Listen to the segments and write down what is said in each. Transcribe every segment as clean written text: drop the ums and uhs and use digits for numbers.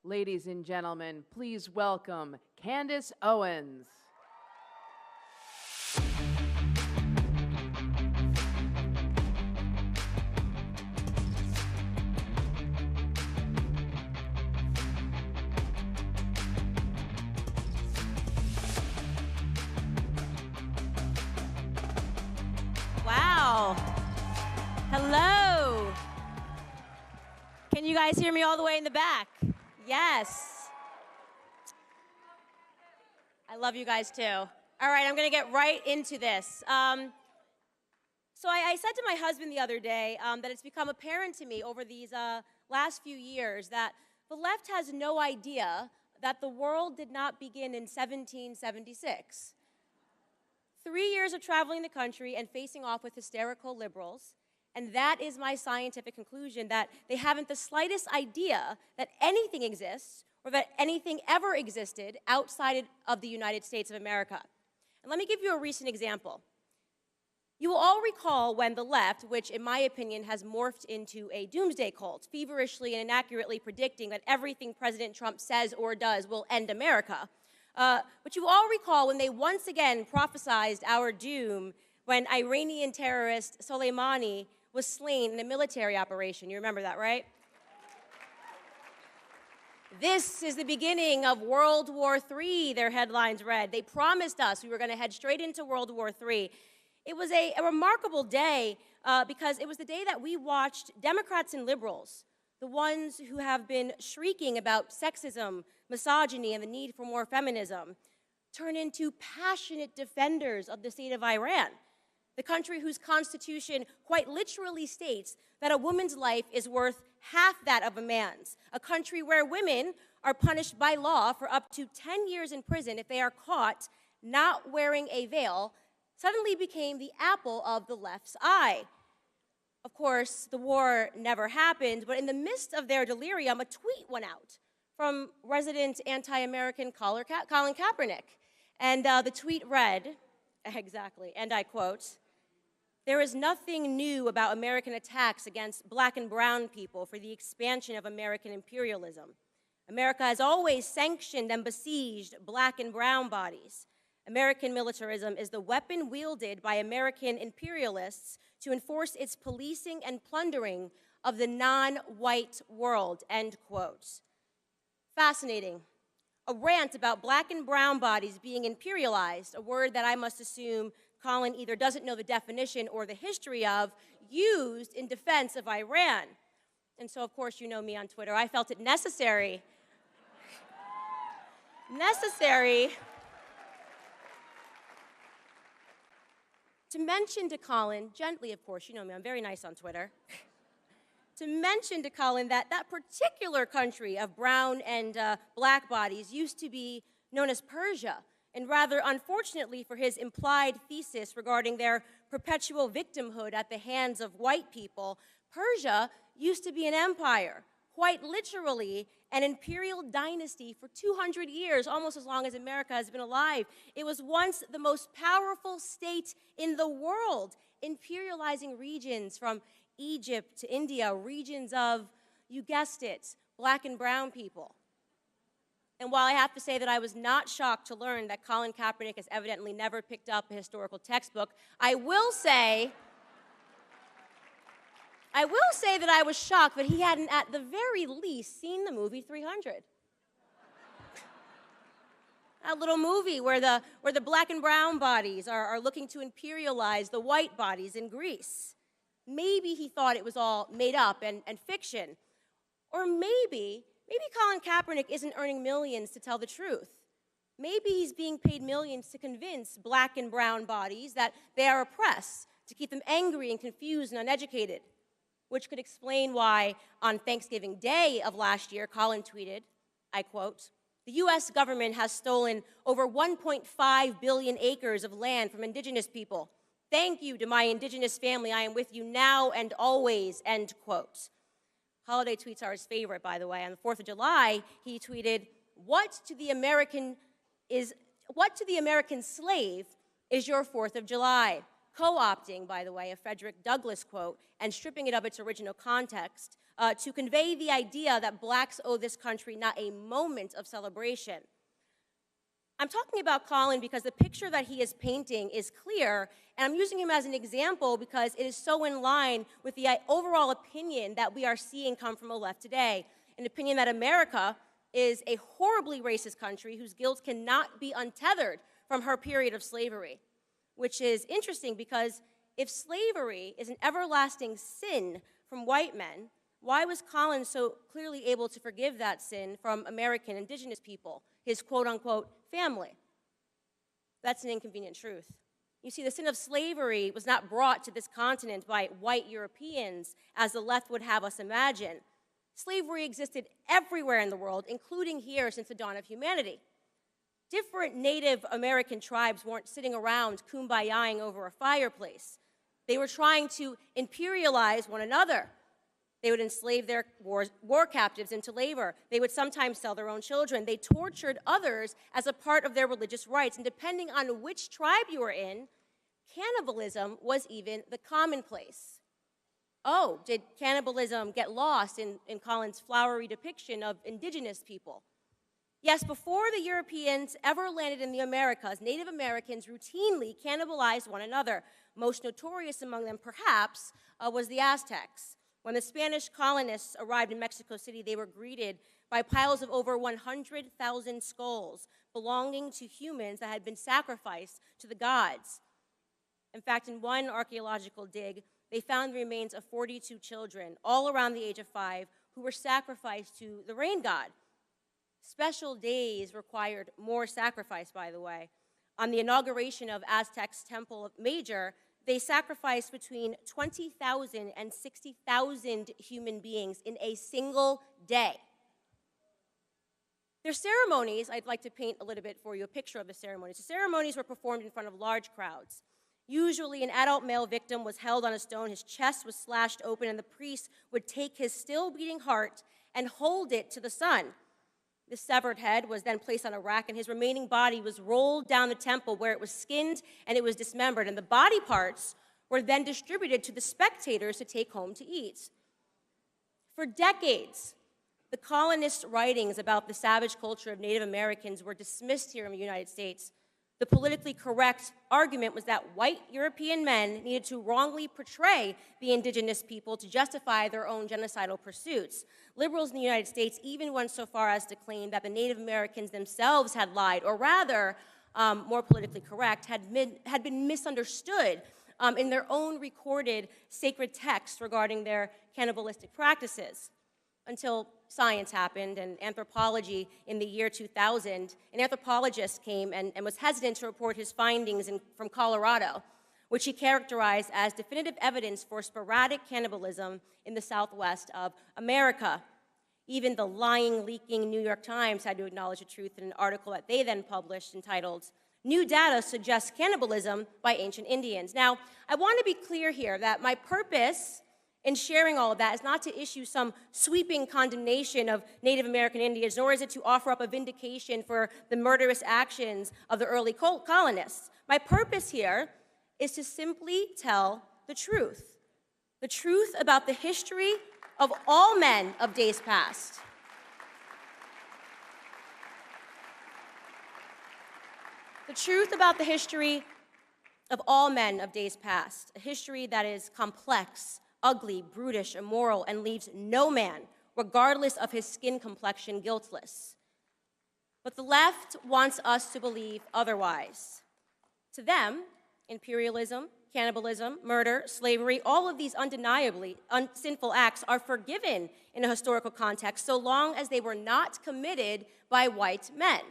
Ladies and gentlemen, please welcome Candice Owens. Wow. Hello. Can you guys hear me all the way in the back? Yes. I love you guys too. All right, I'm going to get right into this. So I said to my husband the other day that it's become apparent to me over these last few years that the left has no idea that the world did not begin in 1776. 3 years of traveling the country and facing off with hysterical liberals, and that is my scientific conclusion, that they haven't the slightest idea that anything exists or that anything ever existed outside of the United States of America. And let me give you a recent example. You will all recall when the left, which in my opinion has morphed into a doomsday cult, feverishly and inaccurately predicting that everything President Trump says or does will end America. But you all recall when they once again prophesized our doom when Iranian terrorist Soleimani was slain in a military operation. You remember that, right? This is the beginning of World War III, their headlines read. They promised us we were going to head straight into World War III. It was a remarkable day because it was the day that we watched Democrats and liberals, the ones who have been shrieking about sexism, misogyny, and the need for more feminism, turn into passionate defenders of the state of Iran, the country whose constitution quite literally states that a woman's life is worth half that of a man's, a country where women are punished by law for up to 10 years in prison if they are caught not wearing a veil, suddenly became the apple of the left's eye. Of course, the war never happened, but in the midst of their delirium, a tweet went out from resident anti-American Colin Kaepernick. And the tweet read, exactly, and I quote, "There is nothing new about American attacks against black and brown people for the expansion of American imperialism. America has always sanctioned and besieged black and brown bodies. American militarism is the weapon wielded by American imperialists to enforce its policing and plundering of the non-white world," end quote. Fascinating. A rant about black and brown bodies being imperialized, a word that I must assume Colin either doesn't know the definition or the history of, used in defense of Iran. And so, of course, you know me on Twitter. I felt it necessary to mention to Colin, gently of course, you know me, I'm very nice on Twitter, to mention to Colin that that particular country of brown and black bodies used to be known as Persia, and rather unfortunately for his implied thesis regarding their perpetual victimhood at the hands of white people, Persia used to be an empire, quite literally an imperial dynasty for 200 years, almost as long as America has been alive. It was once the most powerful state in the world, imperializing regions from Egypt to India, regions of, you guessed it, black and brown people. And while I have to say that I was not shocked to learn that Colin Kaepernick has evidently never picked up a historical textbook, I will say that I was shocked that he hadn't at the very least seen the movie 300. A little movie where the black and brown bodies are looking to imperialize the white bodies in Greece. Maybe he thought it was all made up and fiction. Or maybe Colin Kaepernick isn't earning millions to tell the truth. Maybe he's being paid millions to convince black and brown bodies that they are oppressed, to keep them angry and confused and uneducated, which could explain why on Thanksgiving Day of last year, Colin tweeted, I quote, "The U.S. government has stolen over 1.5 billion acres of land from indigenous people. Thank you to my indigenous family. I am with you now and always," end quote. Holiday tweets are his favorite, by the way. On the 4th of July, he tweeted, what to the American slave is your 4th of July?" Co-opting, by the way, a Frederick Douglass quote and stripping it of its original context, to convey the idea that blacks owe this country not a moment of celebration. I'm talking about Colin because the picture that he is painting is clear, and I'm using him as an example because it is so in line with the overall opinion that we are seeing come from the left today, an opinion that America is a horribly racist country whose guilt cannot be untethered from her period of slavery, which is interesting because if slavery is an everlasting sin from white men, why was Colin so clearly able to forgive that sin from American indigenous people, his quote-unquote family? That's an inconvenient truth. You see, the sin of slavery was not brought to this continent by white Europeans, as the left would have us imagine. Slavery existed everywhere in the world, including here since the dawn of humanity. Different Native American tribes weren't sitting around kumbayaing over a fireplace. They were trying to imperialize one another. They would enslave their war captives into labor. They would sometimes sell their own children. They tortured others as a part of their religious rites. And depending on which tribe you were in, cannibalism was even the commonplace. Oh, did cannibalism get lost in Colin's flowery depiction of indigenous people? Yes, before the Europeans ever landed in the Americas, Native Americans routinely cannibalized one another. Most notorious among them, perhaps, was the Aztecs. When the Spanish colonists arrived in Mexico City, they were greeted by piles of over 100,000 skulls belonging to humans that had been sacrificed to the gods. In fact, in one archaeological dig, they found the remains of 42 children, all around the age of 5, who were sacrificed to the rain god. Special days required more sacrifice, by the way. On the inauguration of Aztec's Temple Major, they sacrificed between 20,000 and 60,000 human beings in a single day. Their ceremonies, I'd like to paint a little bit for you, a picture of the ceremonies. The ceremonies were performed in front of large crowds. Usually, an adult male victim was held on a stone, his chest was slashed open, and the priest would take his still beating heart and hold it to the sun. The severed head was then placed on a rack, and his remaining body was rolled down the temple where it was skinned and it was dismembered, and the body parts were then distributed to the spectators to take home to eat. For decades, the colonists' writings about the savage culture of Native Americans were dismissed here in the United States. The politically correct argument was that white European men needed to wrongly portray the indigenous people to justify their own genocidal pursuits. Liberals in the United States even went so far as to claim that the Native Americans themselves had lied, or rather, more politically correct, had been misunderstood in their own recorded sacred texts regarding their cannibalistic practices. Until science happened and anthropology in the year 2000, an anthropologist came and was hesitant to report his findings from Colorado, which he characterized as definitive evidence for sporadic cannibalism in the Southwest of America. Even the lying, leaking New York Times had to acknowledge the truth in an article that they then published entitled, "New Data Suggests Cannibalism by Ancient Indians." Now, I want to be clear here that my purpose in sharing all of that is not to issue some sweeping condemnation of Native American Indians, nor is it to offer up a vindication for the murderous actions of the early colonists. My purpose here is to simply tell the truth about the history of all men of days past. The truth about the history of all men of days past, a history that is complex, ugly, brutish, immoral, and leaves no man, regardless of his skin complexion, guiltless. But the left wants us to believe otherwise. To them, imperialism, cannibalism, murder, slavery, all of these undeniably sinful acts are forgiven in a historical context so long as they were not committed by white men.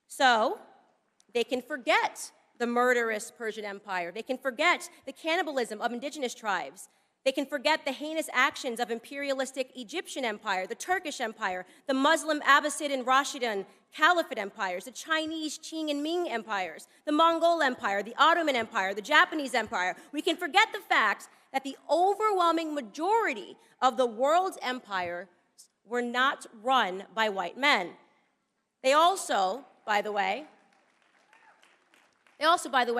So, they can forget the murderous Persian Empire. They can forget the cannibalism of indigenous tribes. They can forget the heinous actions of imperialistic Egyptian Empire, the Turkish Empire, the Muslim Abbasid and Rashidun Caliphate empires, the Chinese Qing and Ming empires, the Mongol Empire, the Ottoman Empire, the Japanese Empire. We can forget the fact that the overwhelming majority of the world's empires were not run by white men. They also, by the way,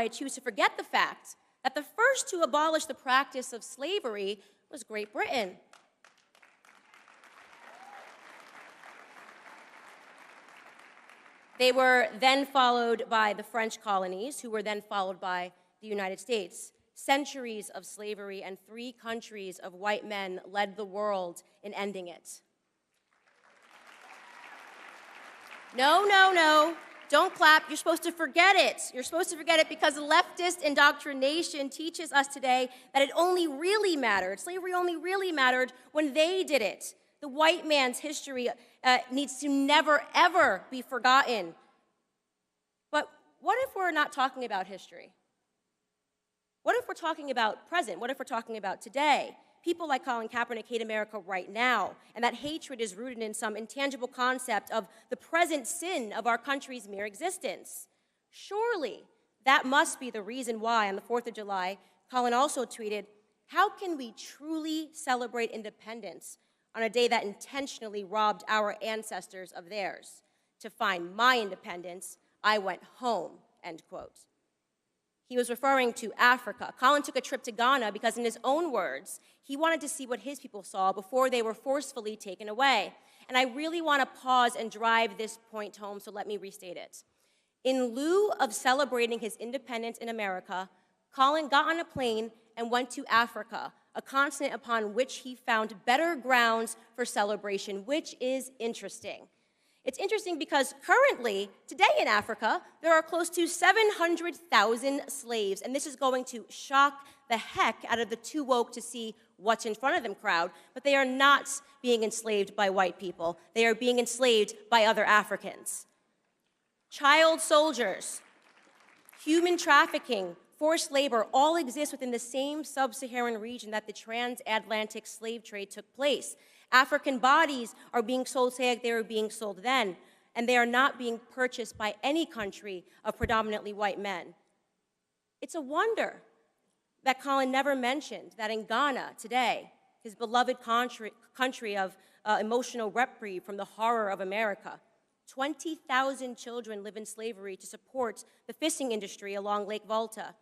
choose to forget the fact that the first to abolish the practice of slavery was Great Britain. They were then followed by the French colonies, who were then followed by the United States. Centuries of slavery and 3 countries of white men led the world in ending it. No. Don't clap. You're supposed to forget it. You're supposed to forget it because leftist indoctrination teaches us today that it only really mattered, slavery only really mattered when they did it. The white man's history needs to never, ever be forgotten. But what if we're not talking about history? What if we're talking about present? What if we're talking about today? People like Colin Kaepernick hate America right now, and that hatred is rooted in some intangible concept of the present sin of our country's mere existence. Surely, that must be the reason why, on the 4th of July, Colin also tweeted, "How can we truly celebrate independence on a day that intentionally robbed our ancestors of theirs? To find my independence, I went home," end quote. He was referring to Africa. Colin took a trip to Ghana because, in his own words, he wanted to see what his people saw before they were forcefully taken away. And I really want to pause and drive this point home, so let me restate it. In lieu of celebrating his independence in America, Colin got on a plane and went to Africa, a continent upon which he found better grounds for celebration, which is interesting. It's interesting because currently, today in Africa, there are close to 700,000 slaves, and this is going to shock the heck out of the too woke to see what's in front of them crowd, but they are not being enslaved by white people. They are being enslaved by other Africans. Child soldiers, human trafficking, forced labor all exist within the same sub-Saharan region that the transatlantic slave trade took place. African bodies are being sold today like they were being sold then, and they are not being purchased by any country of predominantly white men. It's a wonder that Colin never mentioned that in Ghana today, his beloved country of emotional reprieve from the horror of America, 20,000 children live in slavery to support the fishing industry along Lake Volta.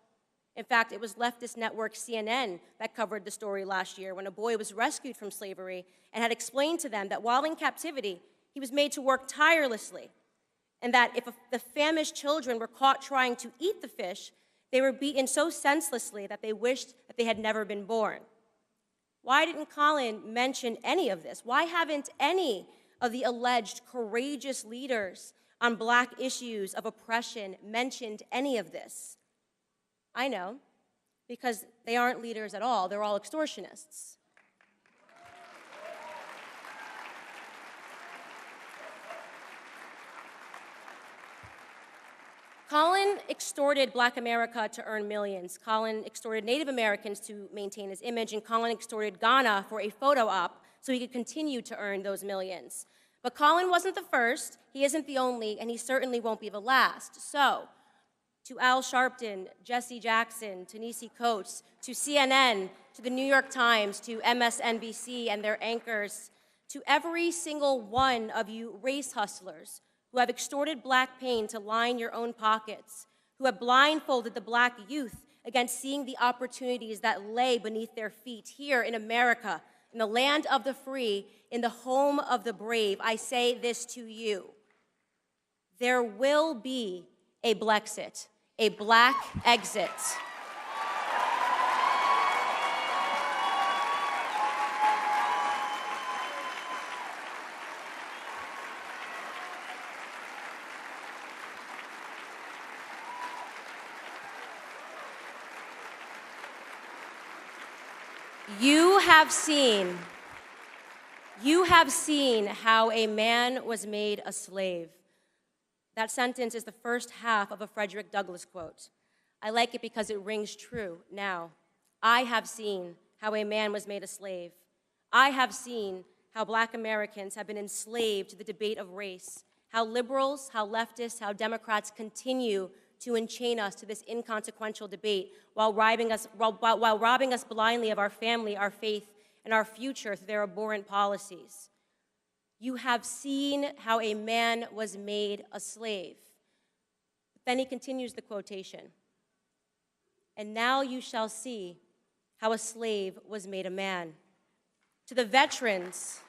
In fact, it was leftist network CNN that covered the story last year when a boy was rescued from slavery and had explained to them that while in captivity, he was made to work tirelessly, and that if the famished children were caught trying to eat the fish, they were beaten so senselessly that they wished that they had never been born. Why didn't Colin mention any of this? Why haven't any of the alleged courageous leaders on Black issues of oppression mentioned any of this? I know, because they aren't leaders at all. They're all extortionists. Colin extorted Black America to earn millions. Colin extorted Native Americans to maintain his image, and Colin extorted Ghana for a photo op so he could continue to earn those millions. But Colin wasn't the first, he isn't the only, and he certainly won't be the last. So, to Al Sharpton, Jesse Jackson, to Nisi Coates, to CNN, to the New York Times, to MSNBC and their anchors, to every single one of you race hustlers who have extorted Black pain to line your own pockets, who have blindfolded the Black youth against seeing the opportunities that lay beneath their feet here in America, in the land of the free, in the home of the brave, I say this to you. There will be a Blexit, a Black exit. You have seen how a man was made a slave. That sentence is the first half of a Frederick Douglass quote. I like it because it rings true now. I have seen how a man was made a slave. I have seen how Black Americans have been enslaved to the debate of race, how liberals, how leftists, how Democrats continue to enchain us to this inconsequential debate while robbing us blindly of our family, our faith, and our future through their abhorrent policies. You have seen how a man was made a slave. Then he continues the quotation. And now you shall see how a slave was made a man. To the veterans,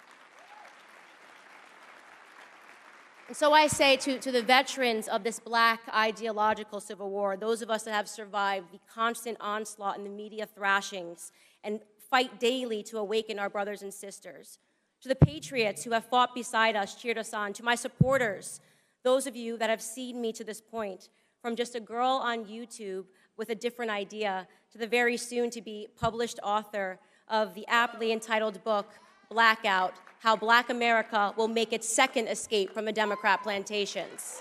And so I say to the veterans of this black ideological civil war, those of us that have survived the constant onslaught and the media thrashings and fight daily to awaken our brothers and sisters, to the patriots who have fought beside us, cheered us on, to my supporters, those of you that have seen me to this point, from just a girl on YouTube with a different idea to the very soon-to-be published author of the aptly entitled book, Blackout: How Black America Will Make Its Second Escape from the Democrat Plantations.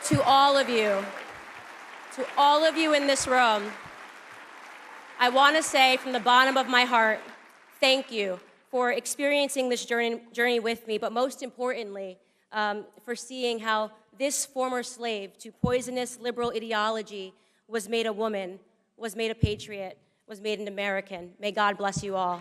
To all of you in this room, I want to say from the bottom of my heart, thank you for experiencing this journey with me, but most importantly, for seeing how this former slave to poisonous liberal ideology was made a woman, was made a patriot, was made an American. May God bless you all.